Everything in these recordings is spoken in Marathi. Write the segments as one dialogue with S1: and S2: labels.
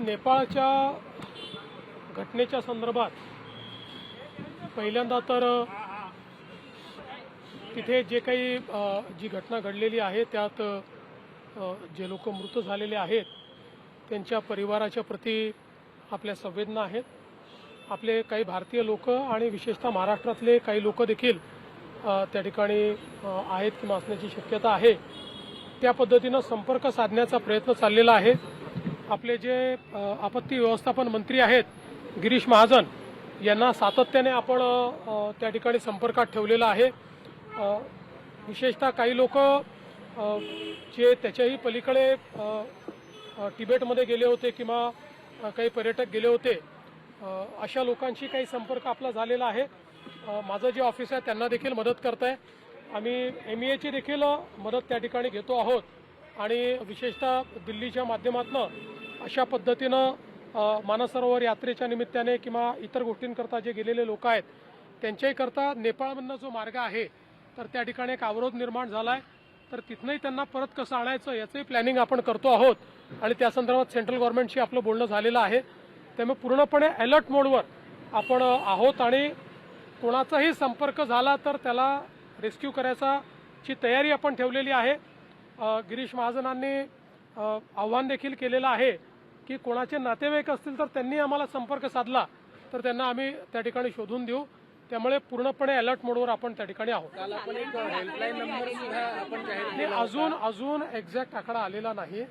S1: नेपाळच्या घटनेच्या संदर्भात पहिल्यांदा तर तिथे जे काही जी घटना घडलेली आहे त्यात जे लोक मृत झालेले आहेत त्यांच्या परिवाराच्या प्रती आपल्या संवेदना आहेत. आपले काही भारतीय लोक आणि विशेषतः महाराष्ट्रातले काही लोक देखील त्या ठिकाणी आहेत किंवा असण्याची शक्यता आहे. त्या पद्धतीनं संपर्क साधण्याचा प्रयत्न चाललेला आहे. आपले जे आपत्ती व्यवस्थापन मंत्री आहेत गिरीश महाजन यांना सातत्याने आपण त्या ठिकाणी संपर्कात ठेवलेला आहे. विशेषतः काही लोक जे त्याच्याही पलीकडे तिबेटमध्ये गेले होते किंवा काही पर्यटक गेले होते अशा लोकांशी काही संपर्क आपला झालेला आहे. माझं जे ऑफिस आहे त्यांना देखील मदत करताय. आम्ही MEAची देखील मदत त्या ठिकाणी घेतो आहोत आणि विशेषतः दिल्लीच्या माध्यमातून अशा पद्धतीनं मानसरोवर यात्रेच्या निमित्ताने किंवा इतर गोष्टींकरता जे गेलेले लोक आहेत त्यांच्याही करता नेपाळमधनं जो मार्ग आहे तर त्या ठिकाणी एक अवरोध निर्माण झाला आहे. तर तिथनंही त्यांना परत कसं आणायचं याचंही प्लॅनिंग आपण करतो आहोत आणि त्या संदर्भात सेंट्रल गव्हर्नमेंटशी आपलं बोलणं झालेलं आहे. त्यामुळे पूर्णपणे अलर्ट मोडवर आपण आहोत आणि कोणाचाही संपर्क झाला तर त्याला रेस्क्यू करायची तयारी आपण ठेवलेली आहे. गिरीश महाजनांनी आव्हान देखील केलेलं आहे की कोणाचे नातेवाईक असतील तर त्यांनी आम्हाला संपर्क साधला तर त्यांना आम्ही त्या ठिकाणी शोधून देऊ. त्यामुळे पूर्णपणे अलर्ट मोडवर आपण त्या ठिकाणी आहोत. अजून एक्झॅक्ट आकडा आलेला नाही.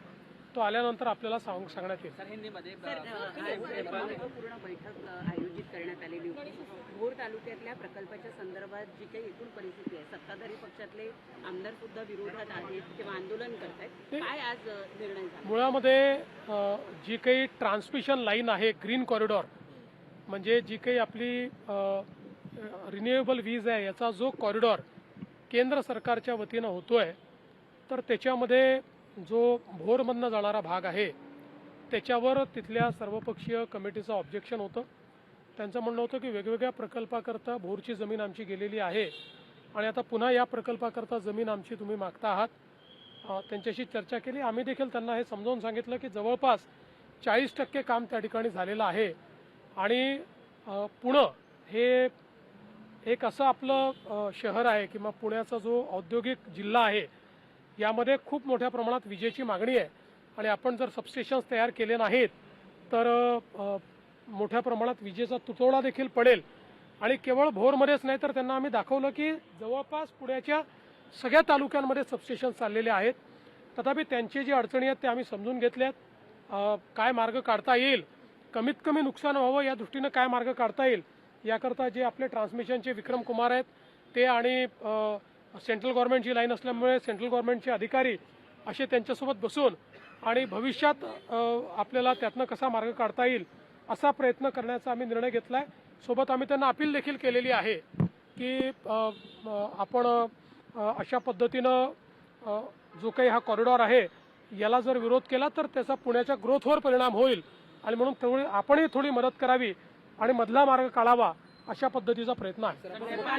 S1: तो आल्यानंतर आपल्याला सांगण्यात येईल.
S2: पूर्ण बैठक आयोजित करण्यात आलेली होती. भोर तालुक्यातल्या प्रकल्पाच्या संदर्भात जी काही एकूण परिस्थिती आहे सत्ताधारी पक्षातले आमदार सुद्धा विरोधात आहेत किंवा आंदोलन करतायत. काय आज निर्णय झाला?
S1: मुळामध्ये जी काही ट्रान्समिशन लाईन आहे ग्रीन कॉरिडॉर म्हणजे जी काही आपली रिन्युएबल वीज आहे याचा जो कॉरिडॉर केंद्र सरकारच्या वतीनं होतोय तर त्याच्यामध्ये जो भोरमधनं जाणारा भाग आहे त्याच्यावर तिथल्या सर्वपक्षीय कमिटीचं ऑब्जेक्शन होतं. त्यांचं म्हणणं होतं की वेगवेगळ्या प्रकल्पाकरता भोरची जमीन आमची गेलेली आहे आणि आता पुन्हा या प्रकल्पाकरता जमीन आमची तुम्ही मागता आहात. त्यांच्याशी चर्चा केली. आम्ही देखील त्यांना हे समजावून सांगितलं की जवळपास 40% काम त्या ठिकाणी झालेलं आहे आणि पुणे हे एक असं आपलं शहर आहे किंवा पुण्याचा जो औद्योगिक जिल्हा आहे यामध्ये खूप मोठ्या प्रमाणात विजेची मागणी आहे आणि आपण जर सबस्टेशन्स तयार केले नाहीत तर मोठ्या प्रमाणात विजेचा तुटवडा देखील पडेल. आणि केवळ भोरमध्येच नाही तर त्यांना आम्ही दाखवलं की जवळपास पुण्याच्या सगळ्या तालुक्यांमध्ये सबस्टेशन्स चाललेले आहेत. तथापि त्यांची जी अडचणी आहेत त्या आम्ही समजून घेतल्यात. काय मार्ग काढता येईल कमीत कमी नुकसान व्हावं या दृष्टीनं काय मार्ग काढता येईल याकरता जे आपले ट्रान्समिशनचे विक्रम कुमार आहेत ते आणि सेंट्रल गव्हर्नमेंटची लाईन असल्यामुळे सेंट्रल गव्हर्नमेंटचे अधिकारी असे त्यांच्यासोबत बसून आणि भविष्यात आपल्याला त्यातनं कसा मार्ग काढता येईल असा प्रयत्न करण्याचा आम्ही निर्णय घेतला आहे. सोबत आम्ही त्यांना अपील देखील केलेली आहे की आपण अशा पद्धतीनं जो काही हा कॉरिडॉर आहे याला जर विरोध केला तर त्याचा पुण्याच्या ग्रोथवर परिणाम होईल आणि म्हणून आपणही थोडी मदत करावी आणि मधला मार्ग काढावा अशा पद्धतीचा प्रयत्न आहे.